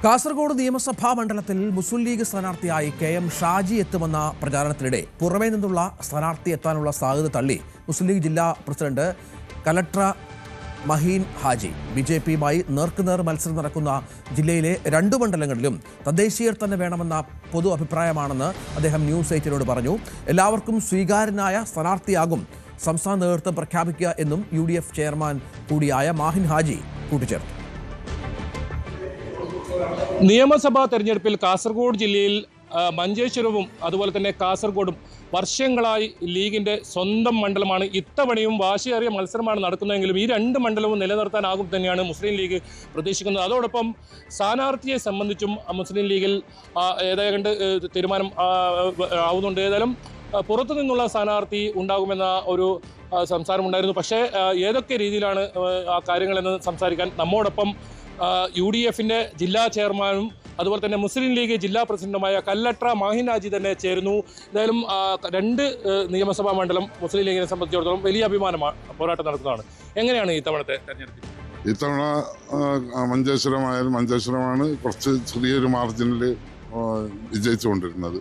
കാസർഗോഡ് നിയമസഭാ മണ്ഡലത്തിൽ മുസ്ലിം ലീഗ് സ്ഥാനാർത്ഥിയായി KM ഷാജി എത്തുമെന്ന പ്രചാരണത്തിനിടെ പുറമേ നിന്നുള്ള സ്ഥാനാർത്ഥി എത്താനുള്ള സാധ്യത തള്ളി മുസ്ലിം ലീഗ് ജില്ലാ പ്രസിഡന്റ് കലക്ടർ മഹീൻ ഹാജി. BJPയുമായി നേർക്കുനേർ മത്സരം നടക്കുന്ന ജില്ലയിലെ 2 മണ്ഡലങ്ങളിലും തദ്ദേശീയർ തന്നെ വേണമെന്ന പൊതു അഭിപ്രായമാണെന്ന് അദ്ദേഹം ന്യൂസ് 8 പറഞ്ഞു. എല്ലാവർക്കും സ്വീകാര്യനായ സ്ഥാനാർത്ഥിയാകും സംസ്ഥാന നേതൃത്വം പ്രഖ്യാപിക്കുക എന്നും UDF ചെയർമാൻ കൂടിയായ മാഹിൻ ഹാജി കൂട്ടിച്ചേർത്തു. നിയമസഭാ തെരഞ്ഞെടുപ്പിൽ കാസർഗോഡ് ജില്ലയിൽ മഞ്ചേശ്വരവും അതുപോലെ തന്നെ കാസർഗോഡും വർഷങ്ങളായി ലീഗിൻ്റെ സ്വന്തം മണ്ഡലമാണ്. ഇത്തവണയും വാശിയേറിയ മത്സരമാണ് നടക്കുന്നതെങ്കിലും ഈ 2 മണ്ഡലവും നിലനിർത്താനാകും തന്നെയാണ് മുസ്ലിം ലീഗ് പ്രതീക്ഷിക്കുന്നത്. അതോടൊപ്പം സ്ഥാനാർത്ഥിയെ സംബന്ധിച്ചും മുസ്ലിം ലീഗിൽ ഏതാണ്ട് തീരുമാനം ആവുന്നുണ്ട്. ഏതായാലും പുറത്തു നിന്നുള്ള സ്ഥാനാർത്ഥി ഉണ്ടാകുമെന്ന ഒരു സംസാരമുണ്ടായിരുന്നു. പക്ഷേ ഏതൊക്കെ രീതിയിലാണ് ആ കാര്യങ്ങളെന്ന് സംസാരിക്കാൻ നമ്മോടൊപ്പം UDFിൻ്റെ ജില്ലാ ചെയർമാനും അതുപോലെ തന്നെ മുസ്ലിം ലീഗ് ജില്ലാ പ്രസിഡന്റുമായ കല്ലട്ര മാഹിൻ ഹാജി തന്നെ ചേരുന്നു. എന്തായാലും 2 നിയമസഭാ മണ്ഡലം മുസ്ലിം ലീഗിനെ സംബന്ധിച്ചിടത്തോളം വലിയ അഭിമാനമാണ് പോരാട്ടം നടക്കുന്നതാണ്. എങ്ങനെയാണ് ഇത്തവണത്തെ തെരഞ്ഞെടുപ്പ്? ഇത്തവണ മഞ്ചേശ്വരമാണ് കുറച്ച് ചെറിയൊരു മാർജിനിൽ വിജയിച്ചുകൊണ്ടിരുന്നത്.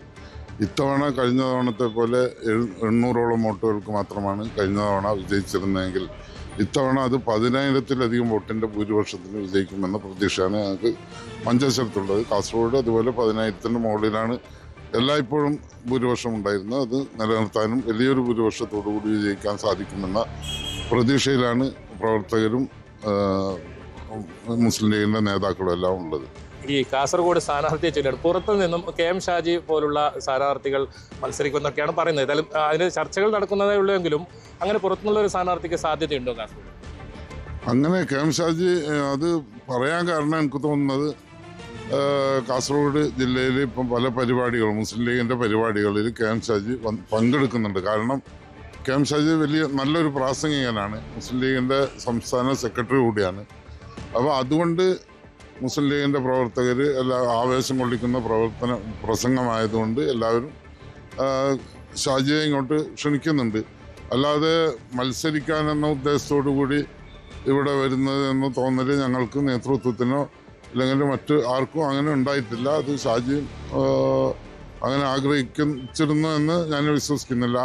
ഇത്തവണ കഴിഞ്ഞ തവണത്തെ പോലെ 800ഓളം വോട്ടുകൾക്ക് മാത്രമാണ് കഴിഞ്ഞ തവണ വിജയിച്ചിരുന്നതെങ്കിൽ ഇത്തവണ അത് 10,000-ത്തിലധികം വോട്ടിൻ്റെ ഭൂരിപക്ഷത്തിന് വിജയിക്കുമെന്ന പ്രതീക്ഷയാണ് ഞങ്ങൾക്ക് മഞ്ചേശ്വരത്തുള്ളത്. കാസർഗോഡ് അതുപോലെ 10,000-ത്തിന് മുകളിലാണ് എല്ലായ്പ്പോഴും ഭൂരിപക്ഷം ഉണ്ടായിരുന്നത്. അത് നിലനിർത്താനും വലിയൊരു ഭൂരിപക്ഷത്തോടു കൂടി വിജയിക്കാൻ സാധിക്കുമെന്ന പ്രതീക്ഷയിലാണ് പ്രവർത്തകരും മുസ്ലിം ലീഗിൻ്റെ നേതാക്കളും എല്ലാം ഉള്ളത്. ഈ കാസർഗോഡ് സ്ഥാനാർത്ഥിയെ ചൊല്ലിയാണ് പുറത്തു നിന്നും KM ഷാജി പോലുള്ള സ്ഥാനാർത്ഥികൾ മത്സരിക്കുമെന്നൊക്കെയാണ് പറയുന്നത്. ഏതായാലും അതിന് ചർച്ചകൾ നടക്കുന്നതേ ഉള്ളൂവെങ്കിലും അങ്ങനെ പുറത്തുനിന്നുള്ള ഒരു സ്ഥാനാർത്ഥിക്ക് സാധ്യതയുണ്ടോ കാസർഗോഡ്? അങ്ങനെ KM ഷാജി അത് പറയാൻ കാരണം എനിക്ക് തോന്നുന്നത് കാസർഗോഡ് ജില്ലയിൽ ഇപ്പം പല പരിപാടികളും മുസ്ലിം ലീഗിൻ്റെ പരിപാടികളിൽ KM ഷാജി പങ്കെടുക്കുന്നുണ്ട്. കാരണം KM ഷാജി നല്ലൊരു പ്രാസംഗികനാണ്, മുസ്ലിം ലീഗിൻ്റെ സംസ്ഥാന സെക്രട്ടറി കൂടിയാണ്. അപ്പോൾ അതുകൊണ്ട് മുസ്ലിം ലീഗിൻ്റെ പ്രവർത്തകർ ആവേശം കൊള്ളിക്കുന്ന പ്രസംഗമായതുകൊണ്ട് എല്ലാവരും ഷാജിയെ ഇങ്ങോട്ട് ക്ഷണിക്കുന്നുണ്ട്. അല്ലാതെ മത്സരിക്കാനെന്ന ഉദ്ദേശത്തോടു കൂടി ഇവിടെ വരുന്നത് എന്ന തോന്നൽ ഞങ്ങൾക്ക് നേതൃത്വത്തിനോ അല്ലെങ്കിൽ മറ്റ് ആർക്കും അങ്ങനെ ഉണ്ടായിട്ടില്ല. അത് ഷാജി അങ്ങനെ ആഗ്രഹിച്ചിരുന്നു എന്ന് ഞാൻ വിശ്വസിക്കുന്നില്ല.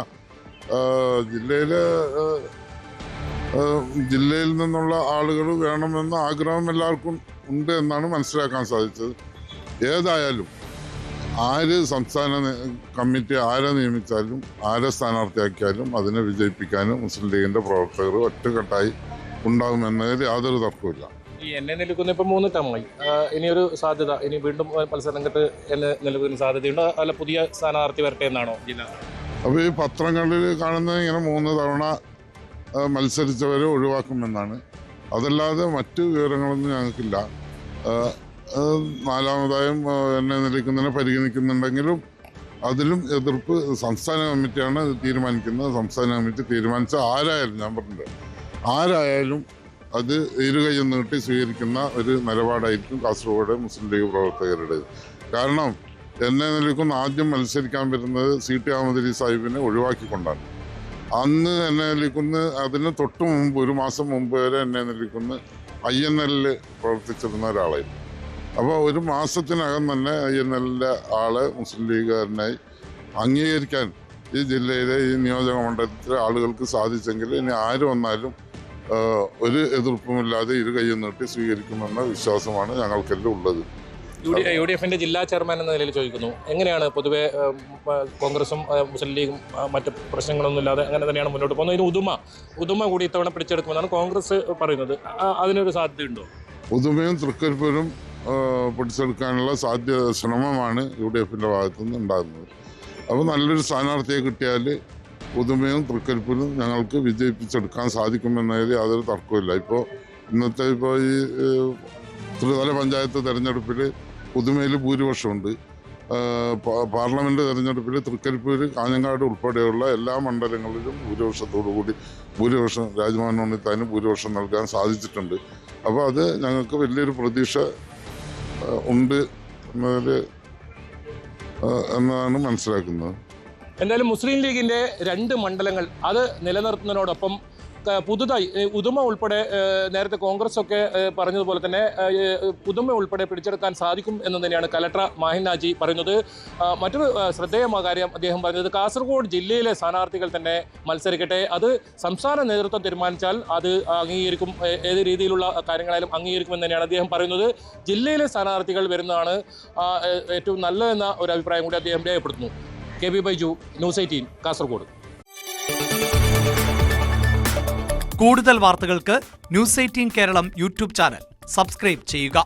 ജില്ലയിൽ നിന്നുള്ള ആളുകൾ വേണമെന്ന ആഗ്രഹം എല്ലാവർക്കും ഉണ്ട് എന്നാണ് മനസ്സിലാക്കാൻ സാധിച്ചത്. ഏതായാലും ആര് സംസ്ഥാന കമ്മിറ്റി ആരെ നിയമിച്ചാലും ആരെ സ്ഥാനാർത്ഥിയാക്കിയാലും അതിനെ വിജയിപ്പിക്കാനും മുസ്ലിം ലീഗിൻ്റെ പ്രവർത്തകർ ഒറ്റക്കെട്ടായി ഉണ്ടാകുമെന്നതിൽ യാതൊരു തർക്കമില്ല. ഈ എന്നെ നിൽക്കുന്ന ഇപ്പം 3 ടേമായി ഇനിയൊരു സാധ്യത, ഇനി വീണ്ടും മത്സരം രംഗത്ത് നിലനിൽക്കുന്ന സാധ്യതയുണ്ട്, അല്ല പുതിയ സ്ഥാനാർത്ഥി വരട്ടെ എന്നാണോ ജില്ല? അപ്പോൾ ഈ പത്രങ്ങളിൽ കാണുന്നത് ഇങ്ങനെ 3 തവണ മത്സരിച്ചവരെ ഒഴിവാക്കുമെന്നാണ്. അതല്ലാതെ മറ്റ് വിവരങ്ങളൊന്നും ഞങ്ങൾക്കില്ല. 4മതായും എന്നെ നിലയ്ക്കുന്നതിനെ പരിഗണിക്കുന്നുണ്ടെങ്കിലും അതിലും എതിർപ്പ് സംസ്ഥാന കമ്മിറ്റിയാണ് തീരുമാനിക്കുന്നത്. സംസ്ഥാന കമ്മിറ്റി തീരുമാനിച്ച ആരായാലും, ഞാൻ പറഞ്ഞിട്ടുണ്ട്, ആരായാലും അത് ഇരുകൈയും നീട്ടി സ്വീകരിക്കുന്ന ഒരു നിലപാടായിരിക്കും കാസർഗോഡ് മുസ്ലിം ലീഗ് പ്രവർത്തകരുടെ. കാരണം എന്നെ നിലയ്ക്കുന്ന ആദ്യം മത്സരിക്കാൻ വരുന്നത് CT അഹമ്മദ് അലി സാഹിബിനെ ഒഴിവാക്കിക്കൊണ്ടാണ്. അന്ന് എന്നെ നിലയ്ക്കുന്ന അതിന് തൊട്ട് മുമ്പ് 1 മാസം മുമ്പ് വരെ എന്നെ നിലയ്ക്കുന്ന INL പ്രവർത്തിച്ചിരുന്ന ഒരാളായിരുന്നു. അപ്പോൾ 1 മാസത്തിനകം തന്നെ INLിലെ ആളെ മുസ്ലിം ലീഗുകാരനായി അംഗീകരിക്കാൻ ഈ ജില്ലയിലെ ഈ നിയോജക മണ്ഡലത്തിലെ ആളുകൾക്ക് സാധിച്ചെങ്കിൽ ഇനി ആര് വന്നാലും ഒരു എതിർപ്പുമില്ലാതെ ഇരുകൈയും നീട്ടി സ്വീകരിക്കുമെന്ന വിശ്വാസമാണ് ഞങ്ങൾക്കെല്ലാം ഉള്ളത്. UDFിൻ്റെ ജില്ലാ ചെയർമാൻ എന്ന നിലയിൽ ചോദിക്കുന്നു, എങ്ങനെയാണ് പൊതുവെ കോൺഗ്രസും മുസ്ലിം ലീഗും മറ്റ് പ്രശ്നങ്ങളൊന്നുമില്ലാതെ അങ്ങനെ തന്നെയാണ് മുന്നോട്ട് പോകുന്നത്? ഇതിന് ഉദുമ കൂടി ഇത്തവണ പിടിച്ചെടുക്കുമെന്നാണ് കോൺഗ്രസ് പറയുന്നത്. അതിനൊരു സാധ്യതയുണ്ടോ? ഉദുമയും തൃക്കരിപ്പൂരും പിടിച്ചെടുക്കാനുള്ള ശ്രമമാണ് UDFിൻ്റെ ഭാഗത്തുനിന്ന് ഉണ്ടാകുന്നത്. അപ്പോൾ നല്ലൊരു സ്ഥാനാർത്ഥിയെ കിട്ടിയാൽ ഉദുമയും തൃക്കരിപ്പൂരും ഞങ്ങൾക്ക് വിജയിപ്പിച്ചെടുക്കാൻ സാധിക്കുമെന്നതിൽ യാതൊരു തർക്കമില്ല. ഇന്നത്തെ ഈ ത്രിതല പഞ്ചായത്ത് തെരഞ്ഞെടുപ്പിൽ ഉദുമയിൽ ഭൂരിപക്ഷമുണ്ട്. പാർലമെൻറ്റ് തെരഞ്ഞെടുപ്പിൽ തൃക്കരിപ്പൂർ, കാഞ്ഞങ്ങാട് ഉൾപ്പെടെയുള്ള എല്ലാ മണ്ഡലങ്ങളിലും ഭൂരിപക്ഷം രാജ്മോഹൻ ഉണ്ണിത്താന് ഭൂരിപക്ഷം നൽകാൻ സാധിച്ചിട്ടുണ്ട്. അപ്പോൾ അത് ഞങ്ങൾക്ക് വലിയൊരു പ്രതീക്ഷ ഉണ്ട് എന്നാണ് മനസ്സിലാക്കുന്നത്. എന്തായാലും മുസ്ലിം ലീഗിൻ്റെ 2 മണ്ഡലങ്ങൾ അത് നിലനിർത്തുന്നതിനോടൊപ്പം പുതുതായി ഉദുമ ഉൾപ്പെടെ നേരത്തെ കോൺഗ്രസ് ഒക്കെ പറഞ്ഞതുപോലെ തന്നെ ഉദുമ ഉൾപ്പെടെ പിടിച്ചെടുക്കാൻ സാധിക്കും എന്ന് തന്നെയാണ് കലക്ടർ മാഹിൻ ഹാജി പറയുന്നത്. മറ്റൊരു ശ്രദ്ധേയമായ കാര്യം അദ്ദേഹം പറഞ്ഞത് കാസർഗോഡ് ജില്ലയിലെ സ്ഥാനാർത്ഥികൾ തന്നെ മത്സരിക്കട്ടെ, അത് സംസ്ഥാന നേതൃത്വം തീരുമാനിച്ചാൽ അത് അംഗീകരിക്കും, ഏത് രീതിയിലുള്ള കാര്യങ്ങളായാലും അംഗീകരിക്കുമെന്ന് തന്നെയാണ് അദ്ദേഹം പറയുന്നത്. ജില്ലയിലെ സ്ഥാനാർത്ഥികൾ വരുന്നതാണ് ഏറ്റവും നല്ലതെന്ന ഒരു അഭിപ്രായം കൂടി അദ്ദേഹം രേഖപ്പെടുത്തുന്നു. KB Baiju, news 18 Kasaragod. കൂടുതൽ വാർത്തകൾക്ക് news 18 Keralam YouTube channel subscribe ചെയ്യുക.